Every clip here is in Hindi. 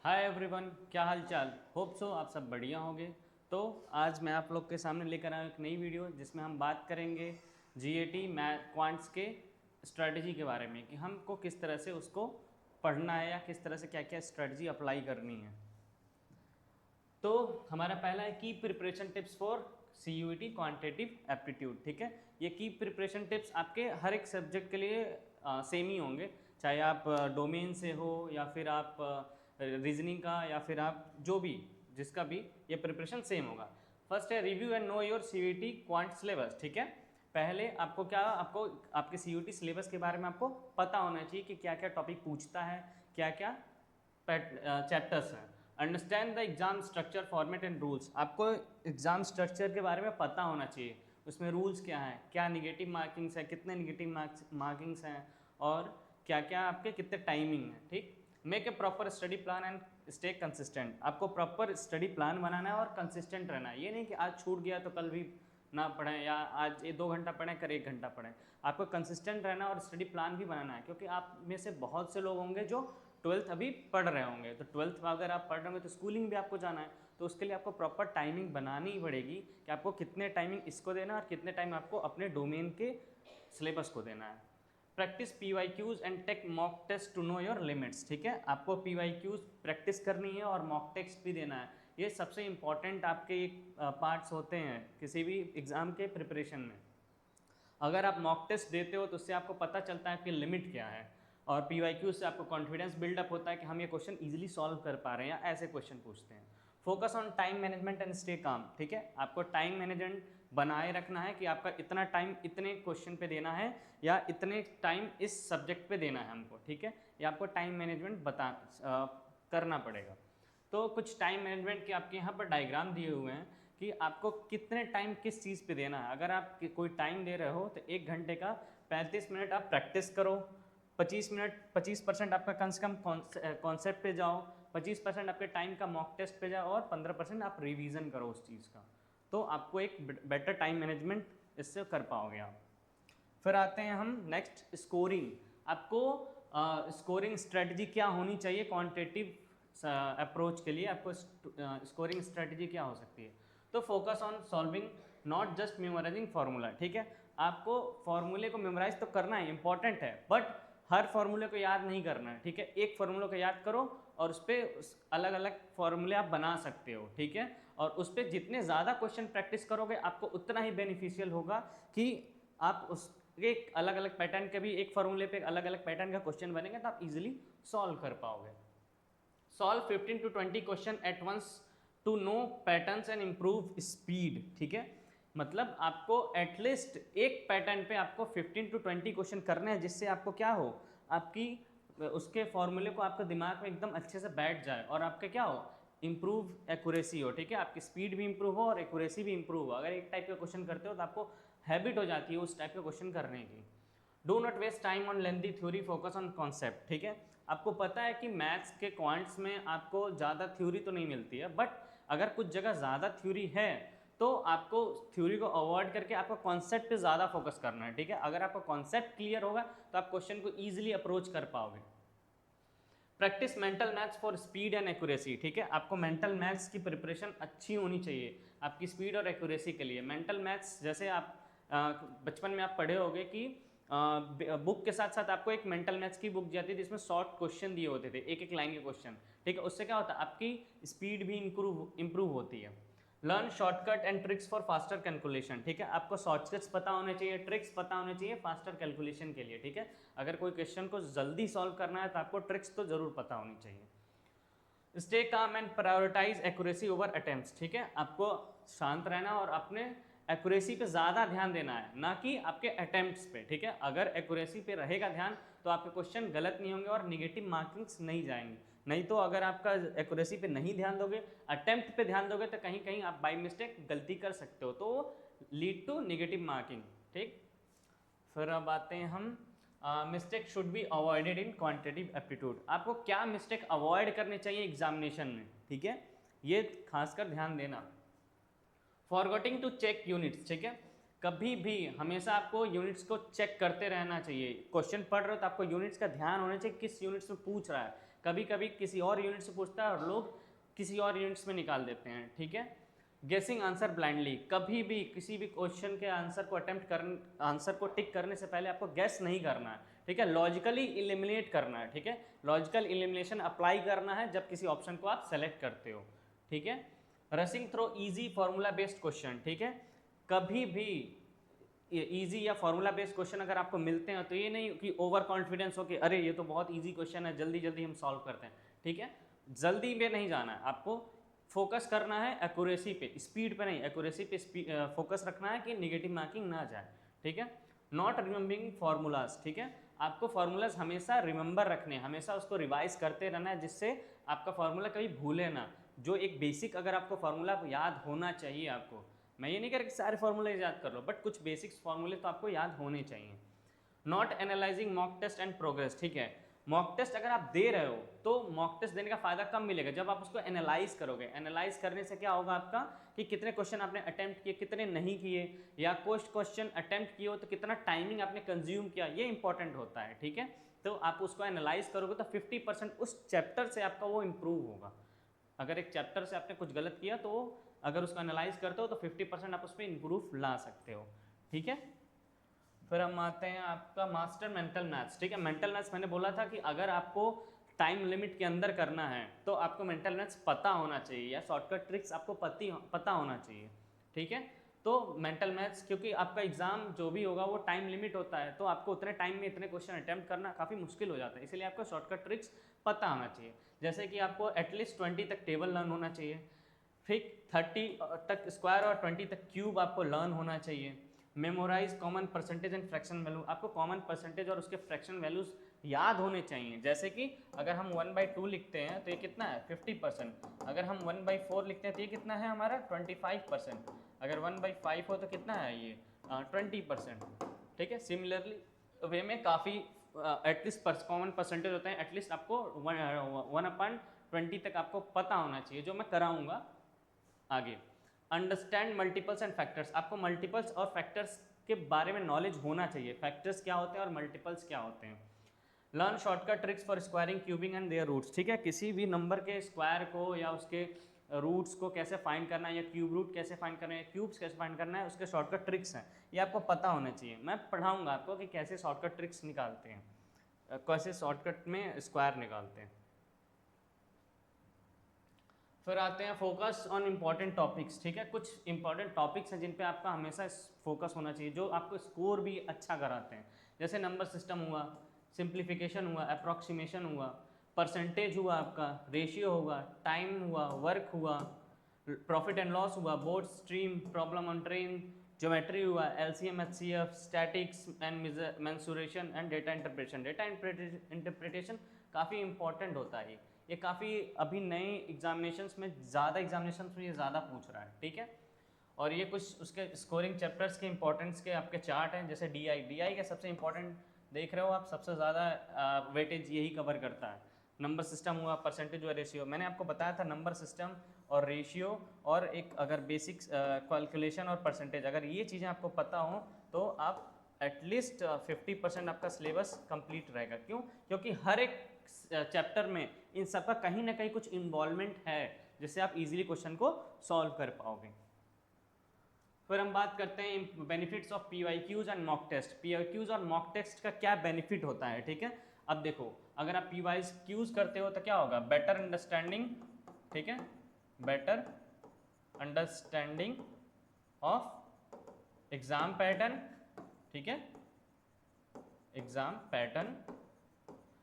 हाय एवरीवन, क्या हाल चाल। होप सो आप सब बढ़िया होंगे। तो आज मैं आप लोग के सामने लेकर आया एक नई वीडियो जिसमें हम बात करेंगे जीएटी मैथ क्वांट्स के स्ट्रेटजी के बारे में कि हमको किस तरह से उसको पढ़ना है या किस तरह से क्या क्या स्ट्रेटजी अप्लाई करनी है। तो हमारा पहला है की preparation tips for CUET quantitative aptitude. ठीक है, ये की प्रिपरेशन टिप्स आपके हर एक सब्जेक्ट के लिए सेम ही होंगे, चाहे आप डोमेन से हो या फिर आप रीजनिंग का या फिर आप जो भी जिसका भी, ये प्रिपरेशन सेम होगा। फर्स्ट है review and know your CUET quant syllabus. ठीक है, पहले आपको आपको आपके CUET सिलेबस के बारे में आपको पता होना चाहिए कि क्या क्या टॉपिक पूछता है, क्या क्या चैप्टर्स हैं। Understand the exam structure format and rules. आपको एग्जाम स्ट्रक्चर के बारे में पता होना चाहिए, उसमें रूल्स क्या हैं, क्या निगेटिव मार्किंग्स है, कितने निगेटिव मार्किंग्स हैं और क्या क्या आपके कितने टाइमिंग है। ठीक, make a proper study plan and stay consistent. आपको प्रॉपर स्टडी प्लान बनाना है और कंसिस्टेंट रहना है। ये नहीं कि आज छूट गया तो कल भी ना पढ़ें या आज ये 2 घंटा पढ़ें कल 1 घंटा पढ़ें। आपको कंसिस्टेंट रहना और स्टडी प्लान भी बनाना है, क्योंकि आप में से बहुत से लोग होंगे जो 12th अभी पढ़ रहे होंगे। तो 12th में अगर आप पढ़ रहे होंगे तो स्कूलिंग भी आपको जाना है, तो उसके लिए आपको प्रॉपर टाइमिंग बनानी ही पड़ेगी कि आपको कितने टाइमिंग इसको देना है और कितने टाइम आपको अपने डोमेन के सिलेबस को देना है। Practice PYQs and take mock test to know your limits. ठीक है, आपको PYQs प्रैक्टिस करनी है और मॉक टेस्ट भी देना है। ये सबसे इंपॉर्टेंट आपके पार्ट्स होते हैं किसी भी एग्ज़ाम के प्रिपरेशन में। अगर आप मॉक टेस्ट देते हो तो उससे आपको पता चलता है आपकी लिमिट क्या है, और PYQ से आपको कॉन्फिडेंस बिल्डअप होता है कि हम ये क्वेश्चन इजीली सॉल्व कर पा रहे हैं या ऐसे क्वेश्चन पूछते हैं। Focus on time management and stay calm. ठीक है, आपको टाइम मैनेजमेंट बनाए रखना है कि आपका इतना टाइम इतने क्वेश्चन पे देना है या इतने टाइम इस सब्जेक्ट पे देना है हमको। ठीक है, ये आपको टाइम मैनेजमेंट करना पड़ेगा। तो कुछ टाइम मैनेजमेंट के आपके यहाँ पर डायग्राम दिए हुए हैं कि आपको कितने टाइम किस चीज़ पे देना है। अगर आप कोई टाइम दे रहे हो तो 1 घंटे का 35 मिनट आप प्रैक्टिस करो, 25% आपका कम से कम कॉन्सेप्ट पे जाओ, 25% आपके टाइम का मॉक टेस्ट पे जाओ और 15% आप रिवीजन करो उस चीज़ का। तो आपको एक बेटर टाइम मैनेजमेंट इससे कर पाओगे आप। फिर आते हैं हम नेक्स्ट स्कोरिंग। आपको स्कोरिंग स्ट्रेटजी क्या होनी चाहिए क्वांटिटेटिव अप्रोच के लिए, आपको स्कोरिंग स्ट्रेटजी क्या हो सकती है। तो focus on solving not just memorising formula. ठीक है, आपको फार्मूले को मेमोराइज तो करना है, इंपॉर्टेंट है, बट हर फार्मूले को याद नहीं करना है। ठीक है, एक फार्मूले को याद करो और उस पर अलग अलग फार्मूले आप बना सकते हो। ठीक है, और उस पर जितने ज़्यादा क्वेश्चन प्रैक्टिस करोगे आपको उतना ही बेनिफिशियल होगा कि आप उस एक अलग अलग पैटर्न के भी एक फार्मूले पे अलग अलग पैटर्न का क्वेश्चन बनेंगे तो आप इजीली सॉल्व कर पाओगे। Solve 15 to 20 question at once to know patterns and improve speed. ठीक है, मतलब आपको एटलीस्ट एक पैटर्न पे आपको 15 to 20 क्वेश्चन करने हैं, जिससे आपको क्या हो, आपकी उसके फॉर्मूले को आपके दिमाग में एकदम अच्छे से बैठ जाए और आपके क्या हो, इम्प्रूव एक्यूरेसी हो। ठीक है, आपकी स्पीड भी इंप्रूव हो और एक्यूरेसी भी इंप्रूव हो। अगर एक टाइप का क्वेश्चन करते हो तो आपको हैबिट हो जाती है उस टाइप का क्वेश्चन करने की। Do not waste time on lengthy theory, focus on concept. ठीक है, आपको पता है कि मैथ्स के क्वांट्स में आपको ज़्यादा थ्योरी तो नहीं मिलती है, बट अगर कुछ जगह ज़्यादा थ्योरी है तो आपको थ्योरी को अवॉइड करके आपको कॉन्सेप्ट पे ज़्यादा फोकस करना है। ठीक है, अगर आपका कॉन्सेप्ट क्लियर होगा तो आप क्वेश्चन को ईजिली अप्रोच कर पाओगे। Practice mental maths for speed and accuracy. ठीक है, आपको मेंटल मैथ्स की प्रिपरेशन अच्छी होनी चाहिए आपकी स्पीड और एक्यूरेसी के लिए। मेंटल मैथ्स जैसे आप बचपन में आप पढ़े होंगे कि बुक के साथ साथ आपको एक मेंटल मैथ्स की बुक जाती थी जिसमें शॉर्ट क्वेश्चन दिए होते थे, एक एक लाइन के क्वेश्चन। ठीक है, उससे क्या होता है, आपकी स्पीड भी इंप्रूव होती है। Learn shortcut and tricks for faster calculation. ठीक है, आपको शॉर्टकट्स पता होने चाहिए, ट्रिक्स पता होने चाहिए फास्टर कैलकुलेशन के लिए। ठीक है, अगर कोई क्वेश्चन को जल्दी सॉल्व करना है तो आपको ट्रिक्स तो जरूर पता होनी चाहिए। Stay calm and prioritise accuracy over attempts. ठीक है, आपको शांत रहना और अपने एक्यूरेसी पे ज़्यादा ध्यान देना है, ना कि आपके अटेम्प्ट्स पे। ठीक है, अगर एक्यूरेसी पे रहेगा ध्यान तो आपके क्वेश्चन गलत नहीं होंगे और निगेटिव मार्किंग्स नहीं जाएंगे। नहीं तो अगर आपका एक्यूरेसी पे नहीं ध्यान दोगे, अटेम्प्ट पे ध्यान दोगे तो कहीं कहीं आप बाई मिस्टेक गलती कर सकते हो, तो लीड टू निगेटिव मार्किंग। ठीक, फिर अब आते हैं हम mistake should be avoided in quantitative aptitude. आपको क्या मिस्टेक अवॉइड करने चाहिए एग्जामिनेशन में। ठीक है, ये खासकर ध्यान देना। Forgetting to check units. ठीक है, कभी भी हमेशा आपको यूनिट्स को चेक करते रहना चाहिए। क्वेश्चन पढ़ रहे हो तो आपको यूनिट्स का ध्यान होना चाहिए, किस यूनिट्स में पूछ रहा है, कभी कभी किसी और यूनिट से पूछता है और लोग किसी और यूनिट्स में निकाल देते हैं, ठीक है। गेसिंग आंसर ब्लाइंडली, कभी भी किसी भी क्वेश्चन के आंसर को आंसर को टिक करने से पहले आपको गैस नहीं करना है, ठीक है। लॉजिकली इलिमिनेट करना है, ठीक है। लॉजिकल इलिमिनेशन अप्लाई करना है जब किसी ऑप्शन को आप सेलेक्ट करते हो, ठीक है। Rushing through easy formula based question, ठीक है। कभी भी इजी या फॉर्मूला बेस्ड क्वेश्चन अगर आपको मिलते हैं तो ये नहीं कि ओवर कॉन्फिडेंस हो कि अरे ये तो बहुत इजी क्वेश्चन है, जल्दी जल्दी हम सॉल्व करते हैं, ठीक है। जल्दी में नहीं जाना है, आपको फोकस करना है एक्यूरेसी पे, स्पीड पे नहीं, एक्यूरेसी पे फोकस रखना है कि नेगेटिव मार्किंग ना जाए, ठीक है। नॉट रिमेंबरिंग फार्मूलाज, ठीक है। आपको फार्मूलाज हमेशा रिमेंबर रखने, हमेशा उसको रिवाइज करते रहना है जिससे आपका फार्मूला कभी भूले ना। जो एक बेसिक अगर आपको फार्मूला याद होना चाहिए, आपको, मैं ये नहीं कह रहा कि सारे फार्मूले याद कर लो, बट कुछ बेसिक्स फार्मूले तो आपको याद होने चाहिए। Not analysing mock test and progress, ठीक है। मॉक टेस्ट अगर आप दे रहे हो तो मॉक टेस्ट देने का फायदा कब मिलेगा, जब आप उसको एनालाइज करोगे। एनालाइज करने से क्या होगा आपका कि कितने क्वेश्चन आपने अटेम्प्ट किए, कितने नहीं किए, या कुछ क्वेश्चन अटेम्प्ट किए हो तो कितना टाइमिंग आपने कंज्यूम किया, ये इंपॉर्टेंट होता है, ठीक है। तो आप उसको एनालाइज करोगे तो 50% उस चैप्टर से आपका वो इम्प्रूव होगा। अगर एक चैप्टर से आपने कुछ गलत किया तो अगर उसको एनालाइज करते हो तो 50% आप उस पर इम्प्रूव ला सकते हो, ठीक है। फिर हम आते हैं आपका मास्टर मेंटल मैथ्स, ठीक है। मेंटल मैथ्स मैंने बोला था कि अगर आपको टाइम लिमिट के अंदर करना है तो आपको मेंटल मैथ्स पता होना चाहिए या शॉर्टकट ट्रिक्स आपको पता होना चाहिए, ठीक है। तो मेंटल मैथ्स, क्योंकि आपका एग्जाम जो भी होगा वो टाइम लिमिट होता है, तो आपको उतने टाइम में इतने क्वेश्चन अटैम्प्ट करना काफ़ी मुश्किल हो जाता है, इसलिए आपको शॉर्टकट ट्रिक्स पता होना चाहिए। जैसे कि आपको एटलीस्ट 20 तक टेबल लर्न होना चाहिए, फिर 30 तक स्क्वायर और 20 तक क्यूब आपको लर्न होना चाहिए। Memorise common percentage and fraction value, आपको कॉमन परसेंटेज और उसके फ्रैक्शन वैल्यूज याद होने चाहिए। जैसे कि अगर हम 1/2 लिखते हैं तो ये कितना है 50%, अगर हम 1/4 लिखते हैं तो ये कितना है हमारा 25%, अगर 1/5 हो तो कितना है ये 20%, ठीक है। सिमिलरली वे में काफ़ी एटलीस्ट कॉमन परसेंटेज होते हैं, एटलीस्ट आपको 1/20 तक आपको पता होना चाहिए, जो मैं कराऊंगा आगे। अंडरस्टैंड मल्टीपल्स एंड फैक्टर्स, आपको मल्टीपल्स और फैक्टर्स के बारे में नॉलेज होना चाहिए, फैक्टर्स क्या होते हैं और मल्टीपल्स क्या होते हैं। Learn shortcut tricks for squaring, cubing and their roots, ठीक है। किसी भी नंबर के स्क्वायर को या उसके रूट्स को कैसे फाइंड करना है, या क्यूब रूट कैसे फाइंड करना है, या क्यूब्स कैसे फाइंड करना है, उसके शॉर्टकट ट्रिक्स हैं, ये आपको पता होना चाहिए। मैं पढ़ाऊंगा आपको कि कैसे शॉर्टकट ट्रिक्स निकालते हैं, कैसे शॉर्टकट में स्क्वायर निकालते हैं। फिर आते हैं फोकस ऑन इम्पॉर्टेंट टॉपिक्स, ठीक है। कुछ इंपॉर्टेंट टॉपिक्स हैं जिन पे आपका हमेशा फोकस होना चाहिए, जो आपको स्कोर भी अच्छा कराते हैं। जैसे नंबर सिस्टम हुआ, सिंप्लीफिकेशन हुआ, अप्रॉक्सीमेशन हुआ, परसेंटेज हुआ, आपका रेशियो हुआ, टाइम हुआ, वर्क हुआ, प्रॉफिट एंड लॉस हुआ, boat stream, problem on train, geometry हुआ, LCM, HCF, statics and mensuration and data interpretation. Data interpretation काफ़ी इंपॉर्टेंट होता है, ये काफ़ी अभी नए एग्जामिनेशंस में ज़्यादा एग्जामिनेशंस में ये ज़्यादा पूछ रहा है, ठीक है। और ये कुछ उसके स्कोरिंग चैप्टर्स के इंपॉर्टेंस के आपके चार्ट हैं। जैसे डीआई का सबसे इंपॉर्टेंट देख रहे हो आप, सबसे ज़्यादा वेटेज यही कवर करता है। नंबर सिस्टम हुआ, परसेंटेज हुआ, रेशियो, मैंने आपको बताया था नंबर सिस्टम और रेशियो और एक अगर बेसिक्स कैलकुलेशन और परसेंटेज, अगर ये चीज़ें आपको पता हो तो आप एटलीस्ट 50% आपका सिलेबस कंप्लीट रहेगा। क्यों? क्योंकि हर एक चैप्टर में इन सबका कहीं ना कहीं कुछ इन्वॉल्वमेंट है जिससे आप इजीली क्वेश्चन को सॉल्व कर पाओगे। फिर हम बात करते हैं benefits of PYQs and mock test. PYQs और मॉक टेस्ट का क्या बेनिफिट होता है, ठीक है। अब देखो, अगर आप पीवाईक्यूज करते हो तो क्या होगा, बेटर अंडरस्टैंडिंग, ठीक है, better understanding of exam pattern, ठीक है, एग्जाम पैटर्न,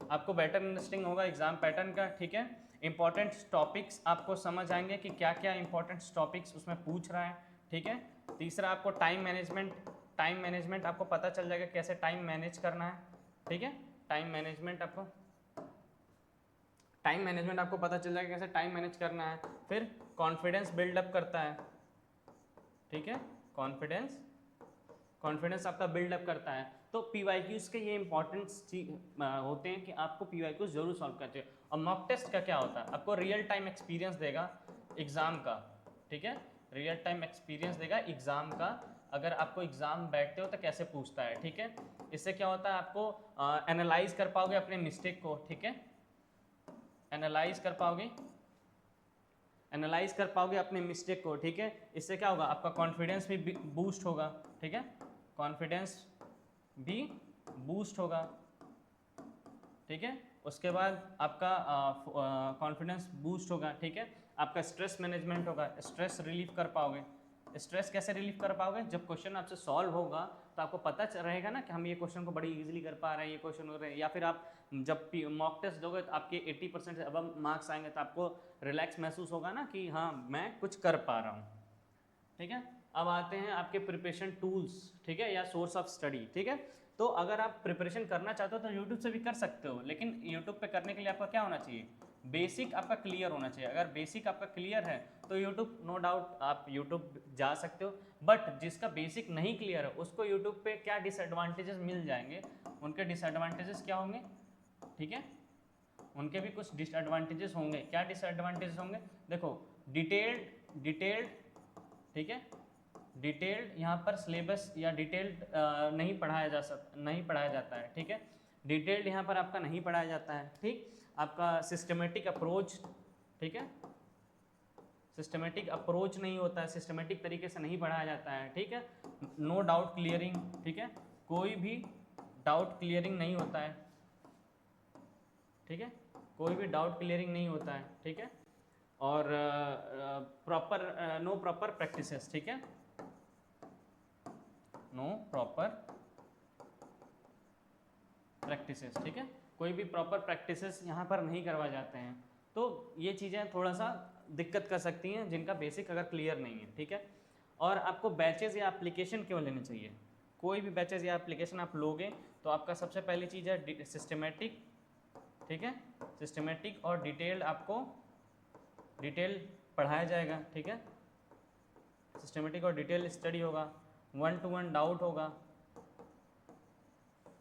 आपको बेटर अंडरस्टैंडिंग होगा एग्जाम पैटर्न का, ठीक है। इंपॉर्टेंट टॉपिक्स आपको समझ आएंगे कि क्या क्या इंपॉर्टेंट टॉपिक्स उसमें पूछ रहा है, ठीक है। तीसरा, आपको टाइम मैनेजमेंट आपको पता चल जाएगा कैसे टाइम मैनेज करना है, ठीक है। टाइम मैनेजमेंट आपको पता चल जाएगा कैसे टाइम मैनेज करना है। फिर कॉन्फिडेंस बिल्डअप करता है, ठीक है, कॉन्फिडेंस आपका बिल्डअप करता है। तो पीवाईक्यूज के ये इंपॉर्टेंट होते हैं कि आपको पीवाईक्यूज जरूर सॉल्व करना चाहिए। और मॉक टेस्ट का क्या होता है, आपको रियल टाइम एक्सपीरियंस देगा एग्जाम का, ठीक है, रियल टाइम एक्सपीरियंस देगा एग्जाम का, अगर आपको एग्जाम बैठते हो तो कैसे पूछता है, ठीक है। इससे क्या होता है, आपको एनालाइज कर पाओगे अपने मिस्टेक को, ठीक है। एनालाइज कर पाओगे, एनालाइज कर पाओगे अपने मिस्टेक को, ठीक है। इससे क्या होगा, आपका कॉन्फिडेंस भी बूस्ट होगा, ठीक है, कॉन्फिडेंस भी बूस्ट होगा, ठीक है। उसके बाद आपका कॉन्फिडेंस बूस्ट होगा, ठीक है। आपका स्ट्रेस मैनेजमेंट होगा, स्ट्रेस रिलीव कर पाओगे। स्ट्रेस कैसे रिलीव कर पाओगे, जब क्वेश्चन आपसे सॉल्व होगा तो आपको पता रहेगा ना कि हम ये क्वेश्चन को बड़ी इजीली कर पा रहे हैं, ये क्वेश्चन हो रहे हैं। या फिर आप जब मॉक टेस्ट दोगे तो आपके 80% से अब मार्क्स आएंगे तो आपको रिलैक्स महसूस होगा ना कि हाँ मैं कुछ कर पा रहा हूँ, ठीक है। अब आते हैं आपके प्रिपरेशन टूल्स, ठीक है, या सोर्स ऑफ स्टडी, ठीक है। तो अगर आप प्रिपरेशन करना चाहते हो तो यूट्यूब से भी कर सकते हो, लेकिन यूट्यूब पे करने के लिए आपका क्या होना चाहिए, बेसिक आपका क्लियर होना चाहिए। अगर बेसिक आपका क्लियर है तो यूट्यूब नो डाउट आप यूट्यूब जा सकते हो, बट जिसका बेसिक नहीं क्लियर है उसको यूट्यूब पे क्या डिसएडवांटेजेस मिल जाएंगे, उनके डिसएडवांटेजेस क्या होंगे, ठीक है, उनके भी कुछ डिसएडवांटेजेस होंगे। क्या डिसएडवांटेजेस होंगे, देखो डिटेल्ड, ठीक है, डिटेल्ड यहाँ पर सिलेबस या डिटेल्ड नहीं पढ़ाया जाता है, ठीक है। डिटेल्ड यहाँ पर आपका नहीं पढ़ाया जाता है, ठीक। आपका सिस्टमेटिक अप्रोच, ठीक है, सिस्टमेटिक अप्रोच नहीं होता है, सिस्टमेटिक तरीके से नहीं पढ़ाया जाता है, ठीक है। नो डाउट क्लियरिंग, ठीक है, कोई भी डाउट क्लियरिंग नहीं होता है, ठीक है, कोई भी डाउट क्लियरिंग नहीं होता है, ठीक है। और नो प्रॉपर प्रैक्टिसेस, ठीक है, नो प्रॉपर प्रैक्टिसेस, ठीक है, कोई भी प्रॉपर प्रैक्टिसेस यहाँ पर नहीं करवाए जाते हैं। तो ये चीज़ें थोड़ा सा दिक्कत कर सकती हैं जिनका बेसिक अगर क्लियर नहीं है, ठीक है। और आपको बैचेस या एप्लीकेशन क्यों लेने चाहिए, कोई भी बैचेस या एप्लीकेशन आप लोगे तो आपका सबसे पहली चीज़ है सिस्टमेटिक, ठीक है, सिस्टमेटिक और डिटेल्ड, आपको डिटेल पढ़ाया जाएगा, ठीक है, सिस्टमेटिक और डिटेल स्टडी होगा, 1-to-1 डाउट होगा,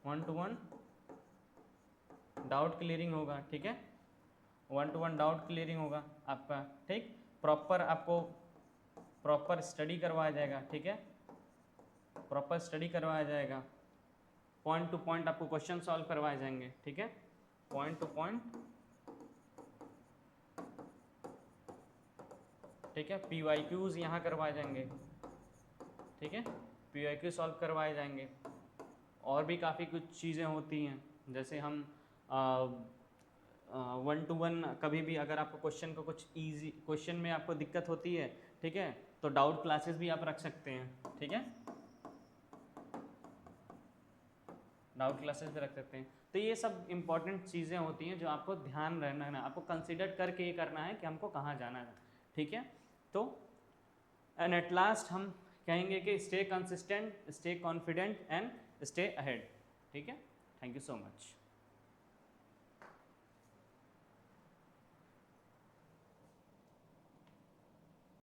1-to-1 डाउट क्लियरिंग होगा, ठीक है, 1-to-1 डाउट क्लियरिंग होगा आपका, ठीक। प्रॉपर आपको प्रॉपर स्टडी करवाया जाएगा, ठीक है, प्रॉपर स्टडी करवाया जाएगा, पॉइंट टू पॉइंट आपको क्वेश्चन सॉल्व करवाए जाएंगे, ठीक है, पॉइंट टू पॉइंट, ठीक है। PYQs यहाँ करवाए जाएंगे, ठीक है, PYQ सॉल्व करवाए जाएंगे। और भी काफ़ी कुछ चीज़ें होती हैं, जैसे हम 1-to-1 कभी भी अगर आपको क्वेश्चन को कुछ इजी क्वेश्चन में आपको दिक्कत होती है, ठीक है, तो डाउट क्लासेस भी आप रख सकते हैं, ठीक है, डाउट क्लासेस भी रख सकते हैं। तो ये सब इंपॉर्टेंट चीज़ें होती हैं जो आपको ध्यान रहना है ना, आपको कंसिडर करके ये करना है कि हमको कहाँ जाना है, ठीक है। तो एंड एट लास्ट हम कहेंगे कि stay consistent, stay confident and stay ahead, ठीक है। Thank you so much.